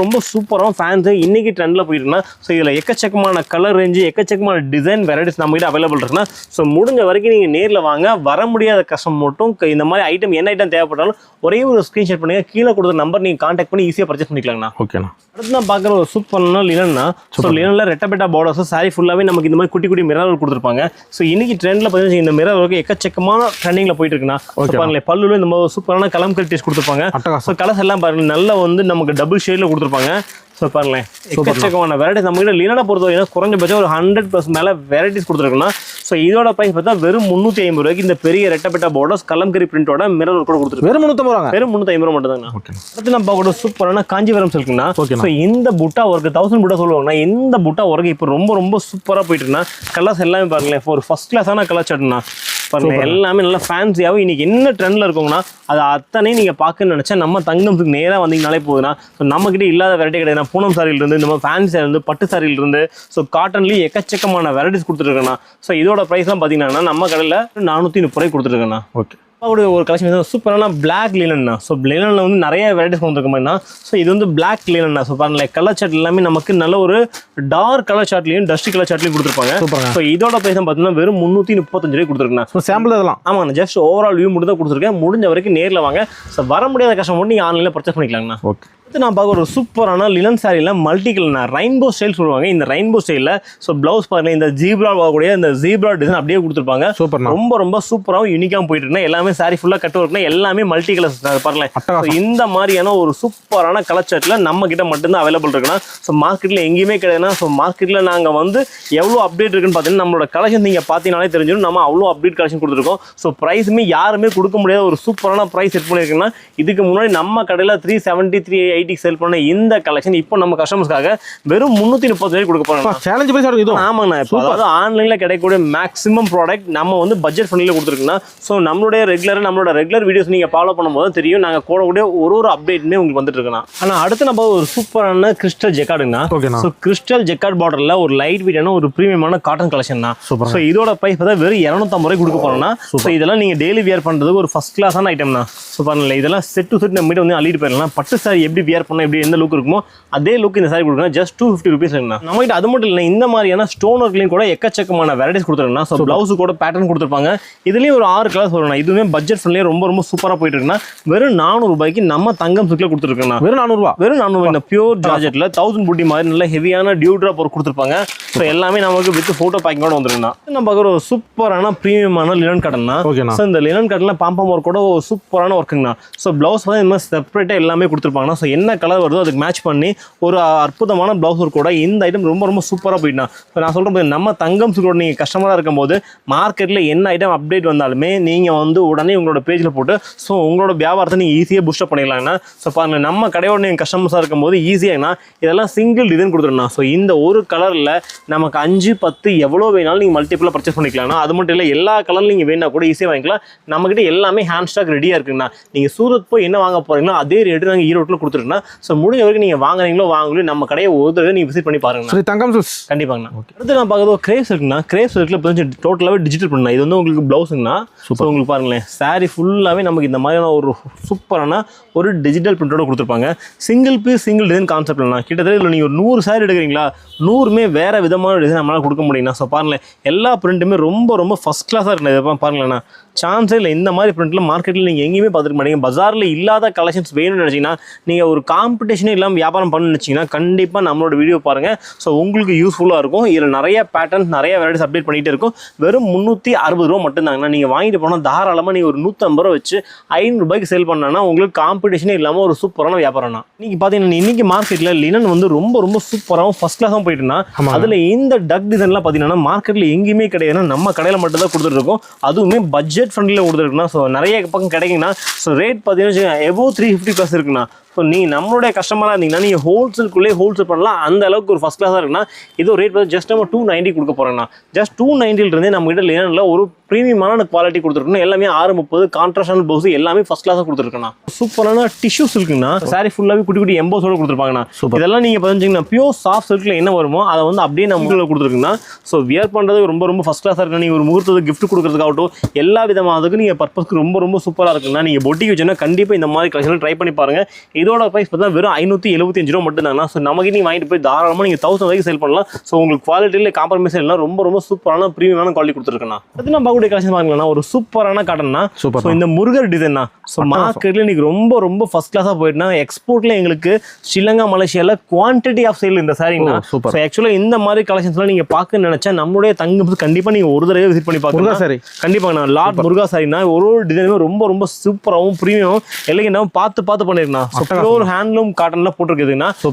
S3: ரொம்ப சூப்பராக ஃபேன்ஸ் இன்னைக்கு ட்ரெண்ட்ல போயிருக்குன்னா. ஸோ இதில் எக்கச்சக்கமான கலர் ரேஞ்சு, எக்கச்சக்கமான டிசைன் வெரைட்டிஸ் நம்ம கிட்ட அவைலபிள் இருக்குன்னா. ஸோ முடிஞ்ச வரைக்கும் நீங்கள் நேரில் வாங்க. வர முடியாத கஷ்டம் மட்டும் இந்த மாதிரி ஐட்டம் என்ன ஐட்டம் தேவைப்பட்டாலும் ஒரே ஒரு ஸ்க்ரீன்ஷாட் பண்ணுங்க. கீழே கொடுத்த நம்பர் நீங்கள் கான்டாக்ட் பண்ணி ஈஸியாக பர்ச்சேஸ் பண்ணிக்கலாங்கண்ணா. ஓகேண்ணா. அடுத்து நான் பார்க்குற ஒரு சூப்பரான லினன்னா. ஸோ லினன்ல ரெட்டபெட்டா பார்டர்ஸ் சாரி ஃபுல்லாகவே நமக்கு இந்த மாதிரி குட்டி மிரர் கொடுத்துருப்பாங்க. ஸோ இன்னைக்கு ட்ரெண்ட்ல பார்த்தீங்கன்னா இந்த மிரர் ஒர்க்கு எக்கச்சக்கமான ட்ரெண்டிங்ல போயிட்டு இருக்குண்ணா. பாருங்களேன், பல்லுல இந்த மாதிரி சூப்பரான கலம்கல் டீஸ் கொடுத்துருப்பாங்க. ஸோ கலர்ஸ் எல்லாம் பாருங்க நல்லா வந்து நமக்கு டபுள் ஷேட்ல கொடுத்துருப்பாங்க. ஸோ பாருங்களேன், எக்கச்சக்கமான வெரைட்டிஸ் நம்ம கிட்ட லினனை பொறுத்தவரைக்கும் குறைஞ்சபட்சம் ஒரு 100+ மேலே வெரைட்டிஸ் கொடுத்துருக்குன்னா. ஸோ இதோட பிரைஸ் பார்த்தா வெறும் 350 ரூபாய்க்கு இந்த பெரிய ரெட்டபெட்டா பார்டர்ஸ் கலம்கரி பிரிண்டோட மிரர் கூட கொடுத்துருக்கு.
S2: வெறும் 350 ரூபாய்.
S3: வெறும் 350 ரூபாய் மட்டும் தாங்க. அடுத்து நம்ம பார்க்கக்கூடிய சூப்பரான காஞ்சிபுரம் சில்க்னா. ஸோ இந்த புட்டா ஒர்க்கு 1000 புட்டா சொல்லுவாங்கன்னா இந்த புட்டா ஒர்க்கு இப்போ ரொம்ப சூப்பராக போயிட்டு இருக்குன்னா. கலர்ஸ் எல்லாமே பாருங்களேன், ஒரு ஃபர்ஸ்ட் கிளாஸான கலர் சார்ட்னா. பாருங்க, எல்லாமே நல்லா ஃபேன்சியாகவும் இன்னைக்கு என்ன ட்ரெண்ட்ல இருக்குங்கன்னா அது அத்தனை நீங்க பார்க்கணும்னு நினைச்சா நம்ம தங்கம்க்கு நேராக வந்தீங்கனாலே போகுதுன்னா. ஸோ நம்ம கிட்ட இல்லாத வெரைட்டி கிடையாது. பூனம் சாரியில இருந்து இந்த மாதிரி ஃபேன்சி இருந்து பட்டு சாரியில இருந்து ஸோ காட்டன்லயும் எக்கச்சக்கமான வெரைட்டிஸ் கொடுத்துருக்கேன்னா. ஸோ இதோட ப்ரைஸ்லாம் பார்த்தீங்கன்னா நம்ம கடையில் 430 ரூபாய் கொடுத்துருக்கேன்னா. ஓகே. ஒரு கலெக்ஷன் சூப்பரான பிளாக் லினன்னா. ஸோ லினன்ல வந்து நிறைய வெரைட்டிஸ் கொண்டு மாதிரினா. ஸோ இது வந்து பிளாக் லினன்னா. ஸோ பாருங்களேன், கலர் சார்ட் எல்லாமே நமக்கு நல்ல ஒரு டார்க் கலர் சார்ட்லையும் டஸ்டி கலர் சார்ட்லையும் கொடுத்துருப்பாங்க. ஸோ இதோட பிரைஸ் பார்த்தீங்கன்னா வெறும் 335 ரூபாய் கொடுத்துருக்கேன்.
S2: ஸோ சாம்பிள் இதெல்லாம்
S3: ஆமாங்க, ஜஸ்ட் ஓவரால் வியூ மட்டும் தான் கொடுத்துருக்கேன். முடிஞ்ச வரைக்கும் நேரில் வாங்க. ஸோ வர முடியாத கஷ்டம் மட்டும் நீங்கள் ஆன்லைனில் பர்ச்சேஸ் பண்ணிக்கலாங்கண்ணா. ஓகே. அடுத்து நான் பார்க்க ஒரு சூப்பரான லினன் சாரியில் மல்டி கலர் ரெயின்போ ஸ்டைல் சொல்லுவாங்க. இந்த ரெயின்போ ஸ்டைலில் ஸோ ப்ளவுஸ் பாருங்க, இந்த ஜீப்ரா வரக்கூடிய இந்த ஜீப்ரா டிசைன் அப்படியே கொடுத்துருப்பாங்க. சூப்பர். ரொம்ப சூப்பராகவும் யூனிக்காகவும் போயிட்டு இருக்குன்னா. எல்லாமே சாரி ஃபுல்லாக கட்டு ஒர்க்னா எல்லாமே மல்டி கலர்ஸ் பாருங்களேன். இந்த மாதிரியான ஒரு சூப்பரான கலர் சார்ட்ல நம்ம கிட்ட மட்டும்தான் அவைலபிள் இருக்குன்னா. ஸோ மார்க்கெட்டில் எங்கேயுமே கிடையாதுன்னா. ஸோ மார்க்கெட்டில் நாங்கள் வந்து எவ்வளோ அப்டேட் இருக்குன்னு பார்த்தீங்கன்னா நம்மளோட கலெக்ஷன் நீங்கள் பார்த்தீங்கன்னாலே தெரிஞ்சிடும். நம்ம அவ்வளோ அப்டேட் கலெக்ஷன் கொடுத்துருக்கோம். ஸோ ப்ரைஸுமே யாருமே கொடுக்க முடியாத ஒரு சூப்பரான ப்ரைஸ் செட் பண்ணியிருக்குன்னா. இதுக்கு முன்னாடி நம்ம கடையில் 370 380 சேல் பண்ண இந்த கலெக்ஷன் இப்போ நம்ம கஸ்டமர்ஸ்க்காக வெறும் 330 ரூபாய் கொடுக்க போறோம்.
S2: சேலஞ்ச் பிரைஸ் இது.
S3: ஆமாங்க, அதாவது ஆன்லைன்ல கிடைக்கக்கூடிய மேக்ஸிமம் ப்ராடக்ட் நம்ம வந்து பட்ஜெட் ஃப்ரெண்ட்லில கொடுத்துருக்கோம்னா. ஸோ நம்மளுடைய ரெகுலர் வீடியோஸ் நீங்க ஃபாலோ பண்ணும்போது தெரியும் நாங்க போடக்கூடிய ஒரு அப்டேட்மே உங்களுக்கு வந்துட்டு இருக்கணும். ஆனா அடுத்து நம்ம ஒரு சூப்பரான கிறிஸ்டல் ஜெக்கார்டுங்க. ஸோ கிறிஸ்டல் ஜெக்கார்ட் பார்டர்ல ஒரு லைட் வெயிட்டான ஒரு பிரீமியமான காட்டன் கலெக்ஷன் தான். ஸோ இதோட பிரைஸ் பார்த்தா வெறும் 250 ரூபாய் கொடுக்க போறோம்னா. ஸோ இதெல்லாம் நீங்க டெய்லி வியர் பண்றதுக்கு ஒரு ஃபர்ஸ்ட் கிளாஸான ஐட்டம் தான். ஸோ பாருங்களேன், இதெல்லாம் செட் டு செட் நம்ம வந்து அள்ளிட்டு போயிடலாம். பட்டு சாரி எப்படி வியர் பண்ணால் எப்படி எந்த லுக் இருக்குமோ அதே லுக் இந்த சாரி கொடுக்குறேன். ஜஸ்ட் 250 rupees இருக்குண்ணா. நம்மகிட்ட அது மட்டும் இல்லை, இந்த மாதிரியான ஸ்டோன் ஒர்க்லையும் கூட எக்கச்சக்கமான வெரைட்டிஸ் கொடுத்துருக்குண்ணா. ஸோ பிளவுஸு கூட பேட்டர்ன் கொடுத்துருப்பாங்க. இதுலேயும் ஒரு 6 கலர்ஸ் வரும்ண்ணா. இதுவுமே பட்ஜெட் ஃப்ரெண்ட்லியே ரொம்ப சூப்பராக போயிட்டு இருக்குன்னா வெறும் 400 ரூபாய்க்கு நம்ம தங்கம் சில்க்ல கொடுத்துருக்கோண்ணா.
S2: வெறும் 400 ரூபா.
S3: வெறும் 400 இந்த பியூர் ஜார்ஜெட்ல 1000 புட்டி மாதிரி நல்ல ஹெவியான டியூ ட்ராப் ஒரு கொடுத்துருப்பாங்க. ஸோ எல்லாமே நமக்கு வித் ஃபோட்டோ பேக்கிங்கோட வந்துருக்குண்ணா. நம்ம பார்க்குற ஒரு சூப்பரான ப்ரீமியமான லினன் காட்டன் தான். ஸோ இந்த லினன் காட்டன்ல பாம்பம் ஒர்க் கூட ஒரு சூப்பரான ஒர்க்குங்கண்ணா. ஸோ பிளவுஸ் வந்து இந்த மாதிரி செப்பரேட்டாக எல்லாமே கொடுத்துருப்பாங்கன்னா ஸோ என்ன கலர் வருதோ அதுக்கு மேட்ச் பண்ணி ஒரு அற்புதமான பிளவுஸ் ஒர்க் கூட இந்த ஐட்டம் ரொம்ப சூப்பராக போயிட்டுனா. ஸோ நான் சொல்கிறேன், நம்ம தங்கம் சில்கோட நீங்கள் கஸ்டமராக இருக்கும்போது மார்க்கெட்டில் என்ன ஐட்டம் அப்டேட் வந்தாலுமே நீங்கள் வந்து உடனே உங்களோட பேஜில் போட்டு ஸோ உங்களோட வியாபாரத்தை நீங்கள் ஈஸியாக பூஸ்டப் பண்ணிடலாங்கண்ணா. ஸோ பாருங்கள், நம்ம கடையோட நீங்கள் கஸ்டமர்ஸாக இருக்கும்போது ஈஸியாகண்ணா இதெல்லாம் சிங்கிள் டிசைன் கொடுத்துருண்ணா. ஸோ இந்த ஒரு கலரில் நமக்கு 5, 10 எவ்வளோ வேணாலும் நீங்கள் மல்டிபிளாக பர்ச்சேஸ் பண்ணிக்கலாம்னா. அது மட்டும் இல்லை, எல்லா கலர்லையும் நீங்கள் வேணா கூட ஈஸியாக வாங்கிக்கலாம். நம்மகிட்ட எல்லாமே ஹேண்ட் ஸ்டாக் ரெடியாக இருக்குங்கண்ணா. நீங்கள் சூரத் போய் என்ன வாங்க போகிறீங்களோ அதே ரேட்டு நாங்கள் ஈரோட்டில் கொடுத்துருக்கோம். ஸோ முடிஞ்ச வரைக்கும் நீங்கள் வாங்குறீங்களோ வாங்கலையோ நம்ம கடையை ஒரு தடவை நீங்கள் விசிட் பண்ணி பாருங்க.
S2: தங்கம் சில்க்ஸ்
S3: கண்டிப்பாங்கண்ணா. அடுத்து நான் பார்க்குறது கிரேப்ஸ் இருக்குண்ணா. கிரேப்ஸ் இருக்குல்ல இப்போ வந்து டோட்டலாகவே டிஜிட்டல் பண்ணா. இது வந்து உங்களுக்கு ப்ளவுஸுங்கண்ணா. ஸோ உங்களுக்கு பாருங்களேன், சாரி ஃபுல்லாகவே நமக்கு இந்த மாதிரியான ஒரு சூப்பரான ஒரு டிஜிட்டல் பிரிண்டோட கொடுத்துருப்பாங்க. சிங்கிள் பீஸ் சிங்கிள் டிசைன் கான்செப்ட்லாம் கிட்டத்தட்ட இல்லை நீங்கள் ஒரு 100 சாரி எடுக்கிறீங்களா 100மே வேறு விதமான டிசைன் நம்மளால் கொடுக்க முடியும்ண்ணா. ஸோ பாருங்களேன், எல்லா பிரிண்ட்டுமே ரொம்ப ஃபஸ்ட் கிளாஸாக இருக்குண்ணா. இதை பாருங்களேண்ணா, சான்ஸே இல்லை. இந்த மாதிரி பிரிண்ட்டில் மார்க்கெட்டில் நீங்கள் எங்கேயுமே பார்த்துருக்க மாட்டீங்க. பஜாரில் இல்லாத கலெக்ஷன்ஸ் வேணும்னு நினச்சிங்கன்னா நீங்கள் ஒரு காம்படிஷனே இல்லாமல் வியாபாரம் பண்ணணும்னு நினச்சிங்கன்னா கண்டிப்பாக நம்மளோட வீடியோ பாருங்கள். ஸோ உங்களுக்கு யூஸ்ஃபுல்லாக இருக்கும். இதில் நிறைய பேட்டர்ன்ஸ் நிறைய வெரைட்டிஸ் அப்டேட் பண்ணிகிட்டே இருக்கும். வெறும் 360 ரூபா மட்டும்தாங்கண்ணா. நீங்கள் வாங்கிட்டு போனால் தாராளமாக நீங்கள் ஒரு 150 ரூபா வச்சு 500 ரூபாய்க்கு சேல் பண்ணாங்கன்னா உங்களுக்கு காம்படிஷனே இல்லாமல் ஒரு சூப்பரான வியாபாரம்னா. இன்றைக்கி பார்த்தீங்கன்னா இன்றைக்கி மார்க்கெட்டில் லினன் வந்து ரொம்ப சூப்பராகவும் ஃபஸ்ட் கிளாஸாகவும் போயிட்டுனா அதில் இந்த டக் டிசைன்லாம் பார்த்தீங்கன்னா மார்க்கெட்டில் எங்கேயுமே கிடையாதுன்னா நம்ம கடையில் மட்டும் தான் கொடுத்துட்ருக்கோம். அதுவுமே பட்ஜெட் ஃப்ரெண்ட்லியில் கொடுத்துருக்குண்ணா. ஸோ நிறைய பக்கம் கிடைக்குங்கண்ணா. ஸோ ரேட் பார்த்தீங்கன்னா எபோவ் 350+ இருக்குண்ணா. ஸோ நீங்கள் நம்மளுடைய கஸ்டமராக இருந்தீங்கன்னா நீங்கள் ஹோல்சேல்குள்ளே ஹோல்சேல் பண்ணலாம். அந்த அளவுக்கு ஒரு ஃபஸ்ட் கிளாஸாக இருக்குன்னா இதோ ரேட் பார்த்து ஜஸ்ட் நம்ம 290 கொடுக்க போகிறோம்ண்ணா. ஜஸ்ட் 290 நம்மகிட்ட லினனில் ஒரு ப்ரீமியமான குவாலிட்டி கொடுத்துருக்கணும். எல்லாமே 630 கான்ட்ராஸ்டான ப்ளவுஸ் எல்லாமே ஃபஸ்ட் கிளாஸாக கொடுத்துருக்கேண்ணா. சூப்பரான டிஷ்யூ சில்க்குண்ணா. சாரி ஃபுல்லாகவே குட்டி எம்போஸோட கொடுத்துருப்பாங்கண்ணா. இதெல்லாம் நீங்கள் பார்த்தீங்கன்னா பியூர் சாஃப்ட் சில்கில் என்ன வருமோ அதை வந்து அப்படியே நம்ம கொடுத்துருக்குண்ணா. ஸோ வியர் பண்ணுறது ரொம்ப ஃபஸ்ட் கிளாஸாக இருக்குண்ணா. நீங்கள் ஒரு முகூர்த்தத்துக்கு கிஃப்ட் கொடுக்குறதுக்காகட்டும் எல்லா விதமானதுக்கு நீங்கள் பர்பஸ்க்கு ரொம்ப சூப்பராக இருக்குண்ணா. நீங்கள் பொட்டிக்கு வச்சுன்னா கண்டிப்பாக இந்த மாதிரி கலெக்ஷன் ட்ரை பண்ணி பாருங்கள். இதோட ப்ரைஸ் பார்த்தா வெறும் 575 ரூபா மட்டும் தாங்கண்ணா. ஸோ நமக்கு நீங்கள் வாங்கிட்டு போய் தாராளமாக நீங்கள் 1000 வரைக்கும் சேல் பண்ணலாம். ஸோ உங்களுக்கு குவாலிட்டியில் காம்ப்ரமைஸ் எல்லாம் ரொம்ப சூப்பரான ப்ரீமியமான குவாலிட்டி கொடுத்துருக்கேன். அது நம்ம பார்க்கக்கூடிய கலெக்ஷன் வாங்கலாம். ஒரு சூப்பரான காட்டன்னா. ஸோ இந்த முருகர் டிசைன்னா ஸோ மார்க்கெட்டில் இன்னைக்கு ரொம்ப ஃபர்ஸ்ட் கிளாஸாக போயிட்டுனா எக்ஸ்போர்ட்டில் எங்களுக்கு ஸ்ரீலங்கா மலேசியாவில் குவான்டிட்டி ஆஃப் சேல் இந்த சாரிங்கண்ணா. ஸோ ஆக்சுவலாக இந்த மாதிரி கலெக்ஷன்ஸ்லாம் நீங்கள் பார்க்க நினைச்சா நம்மளுடைய தங்கம் கண்டிப்பாக நீங்கள் ஒரு தடவை விசிட் பண்ணி பார்க்கலாம். சரி கண்டிப்பாங்கண்ணா. லார்ட் முருகா சாரினா ஒரு டிசைனுமே ரொம்ப சூப்பராகவும் ப்ரீமியம் எல்லாம் பார்த்து பண்ணிருக்கா. பியூர் ஹேண்ட்லூம் காட்டன்ல போட்டுருக்குதுன்னா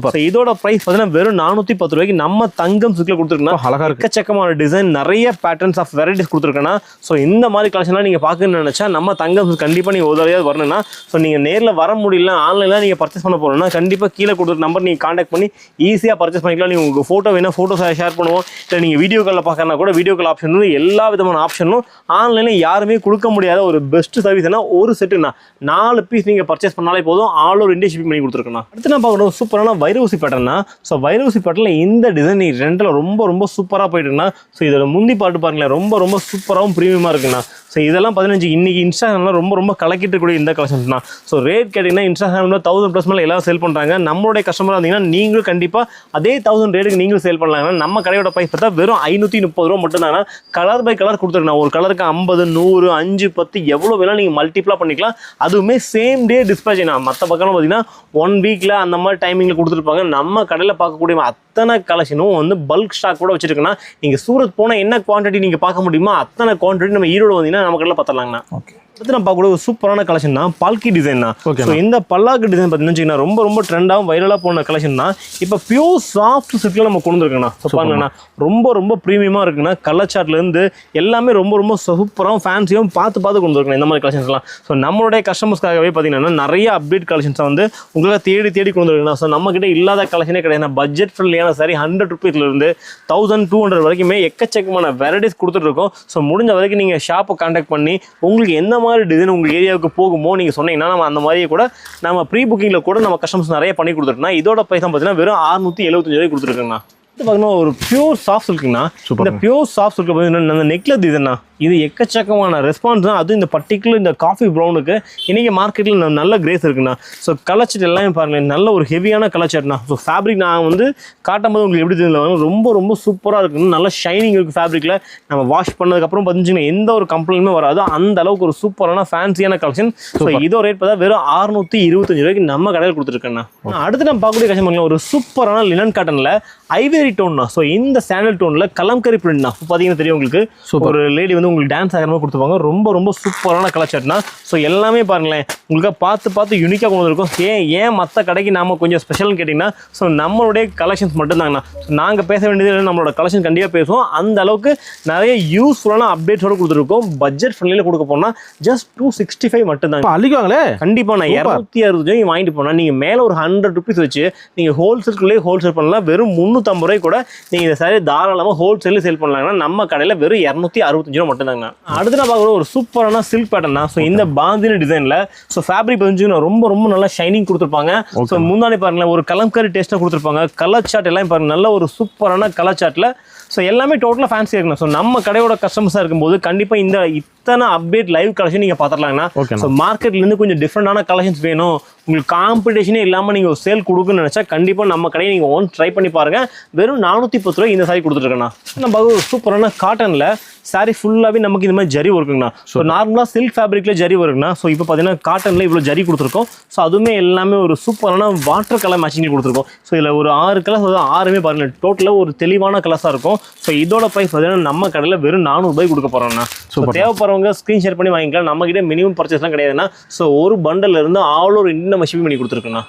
S3: இதோட பிரைஸ் பார்த்தீங்கன்னா வெறும் 410 ரூபாய்க்கு நம்ம தங்கம் சில்க்ல கொடுத்துருக்கோம். அழகா எக்கச்சக்கமான டிசைன் நிறைய பேட்டர்ன்ஸ் ஆஃப் வெரைட்டிஸ் கொடுத்துருக்கேன்னா. ஸோ இந்த மாதிரி கலெக்ஷன்லாம் நீங்கள் பார்க்கணும்னு நினைச்சா நம்ம தங்கம் கண்டிப்பாக நீங்கள் ஒரு தடவையாவது வரணும்னா. ஸோ நீங்கள் நேரில் வர முடியல ஆன்லைனில் நீங்கள் பர்ச்சேஸ் பண்ண போகிறோம்னா கண்டிப்பாக கீழே கொடுக்குற நம்பர் நீங்கள் கான்டாக்ட் பண்ணி ஈஸியாக பர்ச்சேஸ் பண்ணிக்கலாம். நீங்கள் உங்களுக்கு ஃபோட்டோ வேணா ஃபோட்டோஸ் ஷேர் பண்ணுவோம். இல்லை நீங்கள் வீடியோ காலில் பார்க்கறனா கூட வீடியோ கால் ஆப்ஷன் எல்லா விதமான ஆப்ஷனும் ஆன்லைனில் யாருமே கொடுக்க முடியாத ஒரு பெஸ்ட் சர்வீஸ்னா ஒரு செட்டுனா 4 பீஸ் நீங்கள் பர்ச்சேஸ் பண்ணாலே போதும். ஆல் ஓவர் இந்தியா ஷிப்பிங் பண்ணி கொடுத்துருக்கோம். அடுத்து நான் பார்க்கணும் சூப்பரான வைரூசி பேட்டர்னா. ஸோ வைரூசி பேட்டர்னில் இந்த டிசைன் ரெண்டில் ரொம்ப சூப்பராக போயிட்டு இருக்குண்ணா. ஸோ இதோட முந்தி பாட்டு பாருங்களேன் ரொம்ப சூப்பராகவும் ப்ரீமியமாக இருக்குண்ணா. ஸோ இதெல்லாம் 15 இன்னைக்கு இன்ஸ்டாகிராமில் ரொம்ப கலக்கிட்டு இருக்கக்கூடிய இந்த கலெக்ஷன்ஸ் தான். ஸோ ரேட் கேட்டிங்கன்னா இன்ஸ்டாகிராமில் 1000+ மேலே எல்லாம் சேல் பண்ணுறாங்க. நம்மளுடைய கஸ்டமராக இருந்தீங்கன்னா நீங்களும் கண்டிப்பாக அதே 1000 ரேட்டுக்கு நீங்களும் சேல் பண்ணலாங்க. நம்ம கடையோட ப்ரைஸ் பார்த்தா வெறும் 530 ரூபா மட்டும் தானே. கலர் பை கலர் கொடுத்துருக்கேன். ஒரு கலருக்கு 50, 100, 5, 10 எவ்வளோ வேணாலும் நீங்கள் மல்டிப்ளாக பண்ணிக்கலாம். அதுவுமே சேம் டே டிஸ்பேச். மற்ற பக்கம் பார்த்தீங்கன்னா 1 வீக்கில் அந்த மாதிரி டைமிங்கில் கொடுத்துருப்பாங்க. நம்ம கடையில் பார்க்கக்கூடிய அத்தனை கலெக்ஷனும் வந்து பல்க் ஸ்டாக் கூட வச்சிருக்கேன்னா நீங்கள் சூரத் போனால் என்ன குவான்டிட்டி நீங்கள் பார்க்க முடியுமோ அத்தனை குவான்டிட்டி நம்ம ஈரோடு வந்தீங்கன்னா நம்ம கடையில் பார்த்துலாங்கண்ணா. ஓகே. அடுத்து நம்ம பார்க்கக்கூடிய ஒரு சூப்பரான கலெக்ஷன் தான் பால்கி டிசைன் தான். ஸோ இந்த பல்லாக்கு டிசைன் பார்த்தீங்கன்னா ரொம்ப ட்ரெண்டாகவும் வைரலாக போன கலெக்ஷன் தான். இப்போ பியூர் சாஃப்ட் சில்கில் நம்ம கொண்டு வந்துருக்கோண்ணா. ஸோ பாருங்கண்ணா ரொம்ப ப்ரீமியமாக இருக்குண்ணா. கலர் சார்ட்லேருந்து எல்லாமே ரொம்ப சூப்பராகவும் ஃபேன்சியாகவும் பார்த்து கொண்டு வந்துருக்கணும் இந்த மாதிரி கலெக்ஷன்ஸ்லாம். ஸோ நம்மளுடைய கஸ்டமர்ஸ்க்காகவே பார்த்தீங்கன்னா நிறைய அப்டேட் கலெக்ஷன்ஸை வந்து உங்களுக்கு தேடி கொண்டு வந்துருக்கணும். ஸோ நம்மக்கிட்ட இல்லாத கலெக்ஷனே கிடையாது. பட்ஜெட் ஃப்ரெண்ட்லியான சாரி 100 ரூபீஸ்லேருந்து 1200 வரைக்குமே எக்கச்சக்கமான வெரைட்டிஸ் கொடுத்துட்ருக்கோம். ஸோ முடிஞ்ச வரைக்கும் நீங்கள் ஷாப்பை கான்டாக்ட் பண்ணி உங்களுக்கு எந்த மாதிரி டிசைன் உங்கள் ஏரியாவுக்கு போகுமோ நீங்கள் சொன்னீங்கன்னா நம்ம அந்த மாதிரியே கூட நம்ம ப்ரீ புக்கிங்கில் கூட நம்ம கஸ்டமர்ஸ் நிறைய பண்ணி கொடுத்துருக்கோம்னா. இதோட பைசா பார்த்தீங்கன்னா வெறும் 675 ரூபாய் கொடுத்துருக்கேங்கண்ணா. பார்த்தீங்கன்னா ஒரு பியூர் சாஃப்ட் சில்க்குங்கண்ணா. இந்த பியூர் சாஃப்ட் சில்க் பார்த்தீங்கன்னா அந்த நெக்லஸ் டிசைன்னா இது எக்கச்சக்கமான ரெஸ்பான்ஸ் தான். அதுவும் இந்த பர்டிகுலர் இந்த காஃபி ப்ரௌனுக்கு இன்றைக்கி மார்க்கெட்டில் நல்ல கிரேஸ் இருக்குண்ணா. ஸோ கலர் ஷர்ட் எல்லாமே பாருங்களேன், நல்ல ஒரு ஹெவியான கலர் ஷர்ட்ண்ணா. ஸோ ஃபேப்ரிக் நான் வந்து காட்டும் போது உங்களுக்கு எப்படி தெரியல, ரொம்ப ரொம்ப சூப்பராக இருக்குன்னு நல்ல ஷைனிங் இருக்குது ஃபேப்ரிக்கில். நம்ம வாஷ் பண்ணதுக்கப்புறம் பார்த்துச்சிங்கன்னா எந்த ஒரு கம்ப்ளைண்ட்டுமே வராது, அந்த அளவுக்கு ஒரு சூப்பரான ஃபேன்சியான கலெக்ஷன். ஸோ இதோ ரேட் பார்த்தா வெறும் 625 ரூபாய்க்கு நம்ம கடையில் கொடுத்துருக்கேண்ணா. அடுத்து நம்ம பார்க்கக்கூடிய கஷ்டம் பண்ணலாம் ஒரு சூப்பரான லினன் காட்டனில் ஐவேரி டோன்னா. ஸோ இந்த சாண்டல் டோனில் கலம்கரி பிரிண்ட்னா பார்த்தீங்கன்னா தெரியும் உங்களுக்கு. ஒரு லேடி வந்து உங்களுக்கு டான்ஸ் ஆகிற மாதிரி கொடுத்துருப்பாங்க, ரொம்ப ரொம்ப சூப்பரான கலர் ஷர்ட்னா. ஸோ எல்லாமே பாருங்களேன் உங்களுக்கு பார்த்து யூனிக்காக கொண்டு இருக்கும். ஏன் மற்ற கடைக்கு நாம கொஞ்சம் ஸ்பெஷல்னு கேட்டிங்கன்னா ஸோ நம்மளுடைய கலெக்ஷன்ஸ் மட்டும்தாங்கண்ணா. ஸோ நாங்கள் பேச வேண்டியது நம்மளோட கலெக்ஷன் கண்டிப்பாக பேசுவோம். அந்த அளவுக்கு நிறைய யூஸ்ஃபுல்லான அப்டேட்ஸோடு கொடுத்துருக்கோம். பட்ஜெட் ஃப்ரெண்ட்லியில் கொடுக்க போனால் ஜஸ்ட் 265 மட்டும்தாங்க.
S2: அள்ளிக்குவாங்களே
S3: கண்டிப்பாக நான் 260 வாங்கிட்டு போனால் நீங்கள் மேலே ஒரு 100 ருபீஸ் வச்சு நீங்கள் ஹோல்சேல்குள்ளேயே ஹோல்சேல் பண்ணலாம். வெறும் 350 ரூபாய் கூட நீங்கள் இந்த சாரி தாராளமாக ஹோல்சேலில் சேல் பண்ணலாங்கன்னா நம்ம கடையில் வெறும் 265 ரூபா மட்டும்தாங்க. அடுத்து நான் பார்க்குற ஒரு சூப்பரான சில்க் பேட்டர்னா. ஸோ இந்த பாந்தினி டிசைனில் ஸோ ஃபேப்ரிக் வந்து ரொம்ப ரொம்ப நல்லா ஷைனிங் கொடுத்துருப்பாங்க. ஸோ முன்னாடி பாருங்களேன் ஒரு கலம்கரி டேஸ்ட்டாக கொடுத்துருப்பாங்க. கலர் சார்ட் எல்லாம் பாருங்க நல்ல ஒரு சூப்பரான கலர் சார்ட்டில். ஸோ எல்லாமே டோட்டலாக ஃபேன்சி இருக்குண்ணா. ஸோ நம்ம கடையோட கஸ்டமர்ஸாக இருக்கும்போது கண்டிப்பாக இந்த இத்தனை அப்டேட் லைவ் கலெக்ஷன் நீங்கள் பார்த்துடலாங்கண்ணா. ஸோ மார்க்கெட்லேருந்து கொஞ்சம் டிஃப்ரெண்டான கலெக்ஷன்ஸ் வேணும், உங்களுக்கு காம்படிஷனே இல்லாமல் நீங்கள் ஒரு சேல் கொடுக்குன்னு நினச்சா கண்டிப்பாக நம்ம கடையை நீங்கள் ஒன் ட்ரை பண்ணி பாருங்கள். வெறும் 410 ரூபாய் இந்த சாரி கொடுத்துருக்கேண்ணா. நம்ம ஒரு சூப்பரான காட்டனில் சாரி ஃபுல்லாகவே நமக்கு இந்த மாதிரி ஜரி ஒர்க்குங்கண்ணா. ஸோ நார்மலாக சில்க் ஃபேப்ரிக்கில் ஜரி வருங்கண்ணா. ஸோ இப்போ பார்த்தீங்கன்னா காட்டனில் இவ்வளோ ஜரி கொடுத்துருக்கோம். ஸோ அதுவுமே எல்லாமே ஒரு சூப்பரான வாட்டர் கலர் மேட்சிங் கொடுத்துருக்கோம். ஸோ இதில் ஒரு 6 கலர்ஸ், 6மே பாருங்கள் டோட்டலாக ஒரு தெளிவான கலர்ஸாக இருக்கும். ஸோ இதோட ப்ரைஸ் பார்த்தீங்கன்னா நம்ம கடையில் வெறும் 400 ரூபாய் கொடுக்க போகிறோம்ண்ணா. ஸோ தேவைப்படுறவங்க ஸ்க்ரீன் ஷேர் பண்ணி வாங்கிக்கலாம். நம்மகிட்ட மினிமம் பர்ச்சேஸ்லாம் கிடையாதுண்ணா. ஸோ ஒரு பண்டல் இருந்து ஆல் ஓவர் இந்தியா நம்ம ஷிப்பிங் பண்ணி கொடுத்துருக்கோண்ணா.